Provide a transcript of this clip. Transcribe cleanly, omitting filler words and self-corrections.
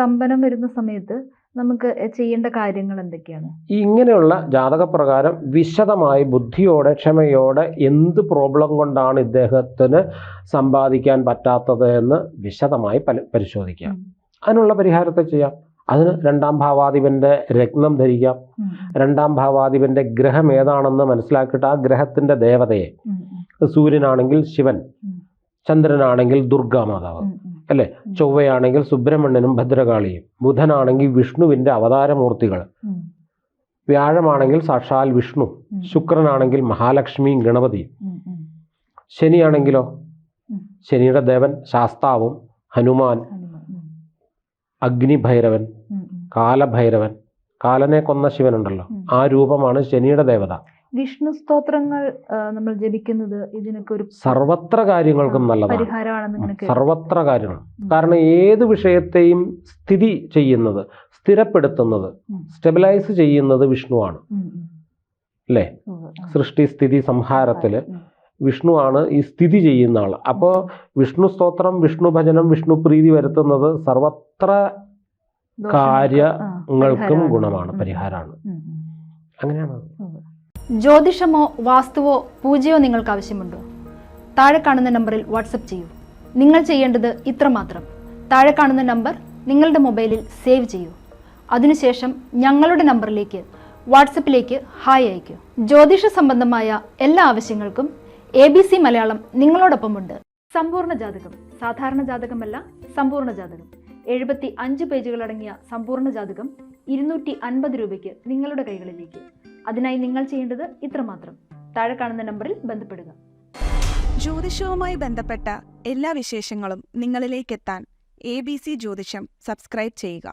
സ്തംഭനം വരുന്ന സമയത്ത് നമുക്ക് ചെയ്യേണ്ട കാര്യങ്ങൾ എന്തൊക്കെയാണ്? ഇങ്ങനെയുള്ള ജാതകപ്രകാരം വിശദമായി ബുദ്ധിയോടെ ക്ഷമയോടെ എന്ത് പ്രോബ്ലം കൊണ്ടാണ് ഇദ്ദേഹത്തിന് സമ്പാദിക്കാൻ പറ്റാത്തത് എന്ന് വിശദമായി പരിശോധിക്കാം. അതിനുള്ള പരിഹാരത്തെ ചെയ്യാം. അതിന് രണ്ടാം ഭാവാധിപന്റെ രത്നം ധരിക്കാം. രണ്ടാം ഭാവാധിപന്റെ ഗ്രഹം ഏതാണെന്ന് മനസ്സിലാക്കിയിട്ട് ആ ഗ്രഹത്തിന്റെ ദേവതയെ, സൂര്യനാണെങ്കിൽ ശിവൻ, ചന്ദ്രനാണെങ്കിൽ ദുർഗാമാതാവ്, അല്ലെ, ചൊവ്വയാണെങ്കിൽ സുബ്രഹ്മണ്യനും ഭദ്രകാളിയും, ബുധനാണെങ്കിൽ വിഷ്ണുവിന്റെ അവതാരമൂർത്തികൾ, വ്യാഴമാണെങ്കിൽ സാക്ഷാൽ വിഷ്ണു, ശുക്രനാണെങ്കിൽ മഹാലക്ഷ്മിയും ഗണപതിയും, ശനിയാണെങ്കിലോ ശനിയുടെ ദേവൻ ശാസ്താവും ഹനുമാൻ, അഗ്നിഭൈരവൻ, കാലഭൈരവൻ, കാലനെ കൊന്ന ശിവനുണ്ടല്ലോ, ആ രൂപമാണ് ശനിയുടെ ദേവത. വിഷ്ണു സ്തോത്രങ്ങൾ നമ്മൾ ജപിക്കുന്നത് ഇതിനൊക്കെ ഒരു സർവത്ര കാര്യങ്ങൾക്കും നല്ലതാണ്, പരിഹാരമാണെന്ന് സർവത്ര കാര്യങ്ങൾ. കാരണം ഏത് വിഷയത്തെയും സ്ഥിതി ചെയ്യുന്നത്, സ്ഥിരപ്പെടുത്തുന്നത്, സ്റ്റെബിലൈസ് ചെയ്യുന്നത് വിഷ്ണുവാണ്, അല്ലേ? സൃഷ്ടി സ്ഥിതി സംഹാരത്തില് വിഷ്ണുവാണ് ഈ സ്ഥിതി ചെയ്യുന്ന ആൾ. അപ്പോൾ വിഷ്ണു സ്തോത്രം, വിഷ്ണു ഭജനം, വിഷ്ണു പ്രീതി വരുത്തുന്നത് സർവത്ര കാര്യങ്ങൾക്കും ഗുണമാണ്, പരിഹാരമാണ്. അങ്ങനെയാണ്. ജ്യോതിഷമോ വാസ്തുവോ പൂജയോ നിങ്ങൾക്ക് ആവശ്യമുണ്ടോ? താഴെ കാണുന്ന നമ്പറിൽ വാട്സപ്പ് ചെയ്യൂ. നിങ്ങൾ ചെയ്യേണ്ടത് ഇത്രമാത്രം: താഴെ കാണുന്ന നമ്പർ നിങ്ങളുടെ മൊബൈലിൽ സേവ് ചെയ്യൂ. അതിനുശേഷം ഞങ്ങളുടെ നമ്പറിലേക്ക് വാട്സപ്പിലേക്ക് ഹായ് അയയ്ക്കൂ. ജ്യോതിഷ സംബന്ധമായ എല്ലാ ആവശ്യങ്ങൾക്കും ABC മലയാളം നിങ്ങളോടൊപ്പമുണ്ട്. സമ്പൂർണ്ണ ജാതകം, സാധാരണ ജാതകമല്ല, സമ്പൂർണ്ണ ജാതകം. 75 പേജുകളടങ്ങിയ സമ്പൂർണ്ണ ജാതകം 250 രൂപയ്ക്ക് നിങ്ങളുടെ കൈകളിലേക്ക്. അതിനായി നിങ്ങൾ ചെയ്യേണ്ടത് ഇത്രമാത്രം: താഴെ കാണുന്ന നമ്പറിൽ ബന്ധപ്പെടുക. ജ്യോതിഷവുമായി ബന്ധപ്പെട്ട എല്ലാ വിശേഷങ്ങളും നിങ്ങളിലേക്കെത്താൻ ABC ജ്യോതിഷം സബ്സ്ക്രൈബ് ചെയ്യുക.